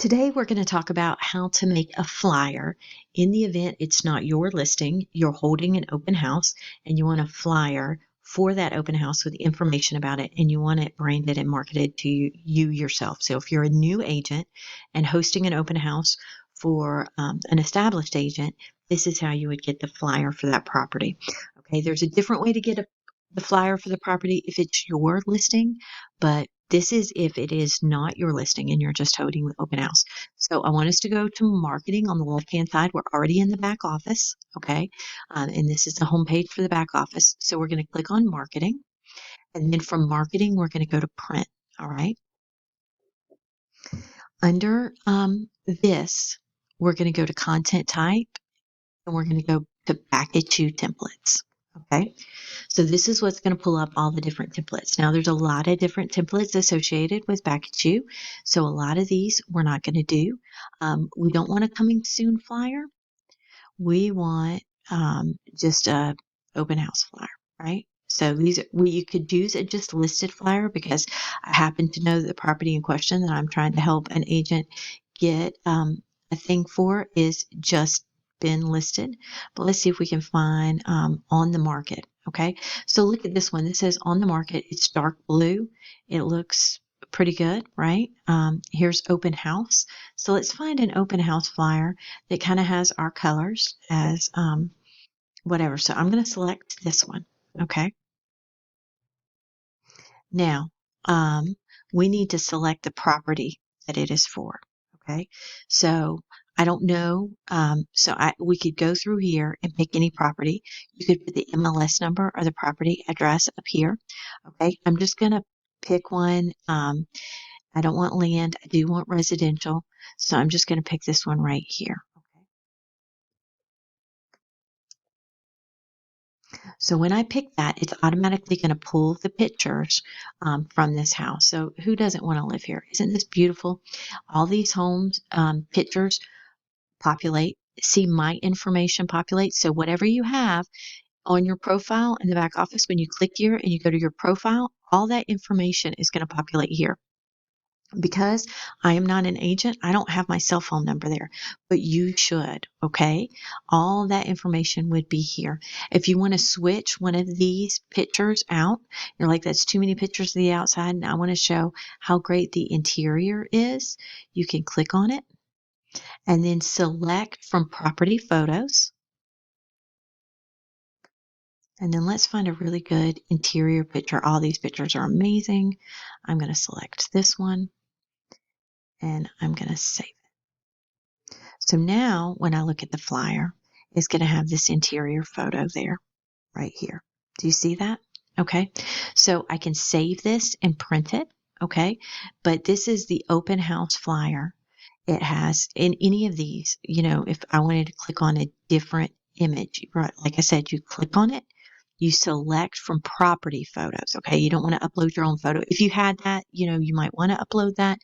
Today, we're going to talk about how to make a flyer in the event it's not your listing, you're holding an open house, and you want a flyer for that open house with information about it, and you want it branded and marketed to you yourself. So, if you're a new agent and hosting an open house for an established agent, this is how you would get the flyer for that property. Okay, there's a different way to get the flyer for the property if it's your listing, but this is if it is not your listing and you're just holding the open house. So I want us to go to marketing on the left-hand side. We're already in the back office, okay? And this is the home page for the back office. So we're going to click on marketing. And then from marketing, we're going to go to print, all right? Under this, we're going to go to content type and we're going to go to Back-It-You templates, okay? So this is what's going to pull up all the different templates. Now there's a lot of different templates associated with Back-It-You. So a lot of these we're not going to do. We don't want a coming soon flyer. We want just a open house flyer, right? So you could use a just listed flyer because I happen to know that the property in question that I'm trying to help an agent get a thing for is just been listed. But let's see if we can find on the market. Okay, so look at this one. This says on the market. It's dark blue. It looks pretty good, right? Here's open house. So let's find an open house flyer that kind of has our colors as whatever. So I'm going to select this one. Okay. Now, we need to select the property that it is for. Okay. So I don't know. We could go through here and pick any property. You could put the MLS number or the property address up here. Okay. I'm just going to pick one. I don't want land. I do want residential. So I'm just going to pick this one right here. So when I pick that, it's automatically going to pull the pictures from this house. So who doesn't want to live here? Isn't this beautiful? All these homes, pictures populate. See my information populate. So whatever you have on your profile in the back office, when you click here and you go to your profile, all that information is going to populate here. Because I am not an agent, I don't have my cell phone number there, but you should, okay? All that information would be here. If you want to switch one of these pictures out, you're like, that's too many pictures of the outside, and I want to show how great the interior is, you can click on it and then select from property photos. And then let's find a really good interior picture. All these pictures are amazing. I'm going to select this one and I'm going to save it. So now when I look at the flyer, it's going to have this interior photo there, right here. Do you see that? Okay. So I can save this and print it. Okay. But this is the open house flyer. It has in any of these, if I wanted to click on a different image, right? Like I said, you click on it, you select from property photos. Okay. You don't want to upload your own photo. If you had that, you might want to upload that.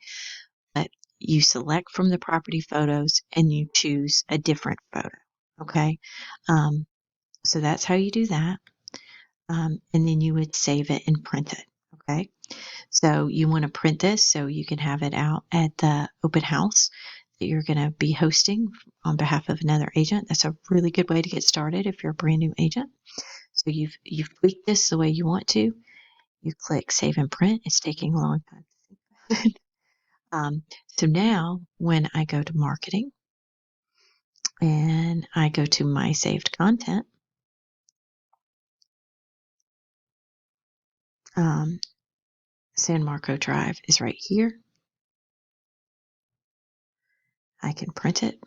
But you select from the property photos and you choose a different photo. Okay. So that's how you do that. And then you would save it and print it. Okay. So you want to print this so you can have it out at the open house that you're going to be hosting on behalf of another agent. That's a really good way to get started if you're a brand new agent. So you've tweaked this the way you want to. You click save and print. It's taking a long time. So now when I go to marketing and I go to my saved content, San Marco Drive is right here. I can print it.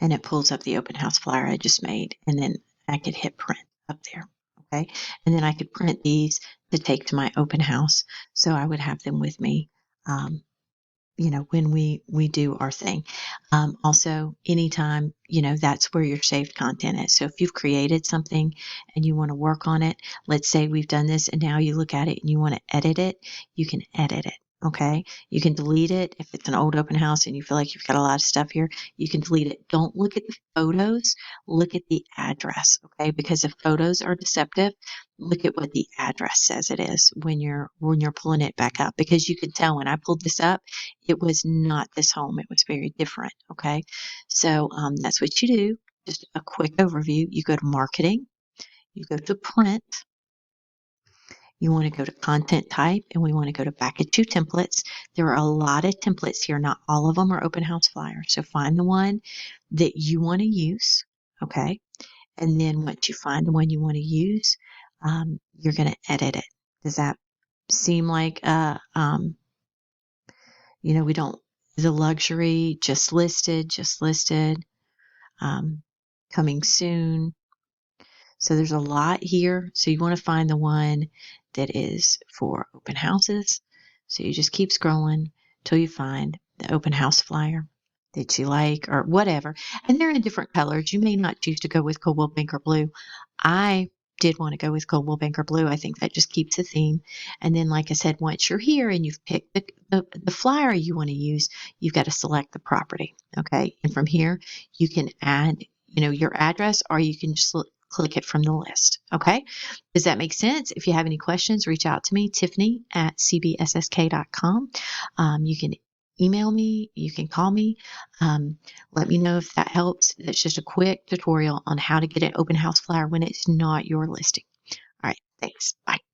And it pulls up the open house flyer I just made. And then I could hit print up there. Okay. And then I could print these to take to my open house. So I would have them with me, when we do our thing. Also, anytime, that's where your saved content is. So if you've created something and you want to work on it, let's say we've done this and now you look at it and you want to edit it, you can edit it. Okay, you can delete it if it's an old open house and you feel like you've got a lot of stuff here. You can delete it. Don't look at the photos, look at the address, okay? Because if photos are deceptive, look at what the address says it is when you're pulling it back up, because you can tell when I pulled this up, it was not this home. It was very different, okay? So that's what you do. Just a quick overview. You go to marketing, you go to print, you want to go to content type, and we want to go to package to templates. There are a lot of templates here. Not all of them are open house flyers. So find the one that you want to use. Okay. And then once you find the one you want to use, you're going to edit it. Does that seem like, we don't, the luxury just listed, um, coming soon. So there's a lot here. So you want to find the one that is for open houses. So you just keep scrolling till you find the open house flyer that you like or whatever. And they're in different colors. You may not choose to go with Coldwell Banker Blue. I did want to go with Coldwell Banker Blue. I think that just keeps a theme. And then, like I said, once you're here and you've picked the flyer you want to use, you've got to select the property. Okay. And from here, you can add, your address, or you can just click it from the list. Okay. Does that make sense? If you have any questions, reach out to me, Tiffany at cbssk.com. You can email me, you can call me. Let me know if that helps. That's just a quick tutorial on how to get an open house flyer when it's not your listing. All right. Thanks. Bye.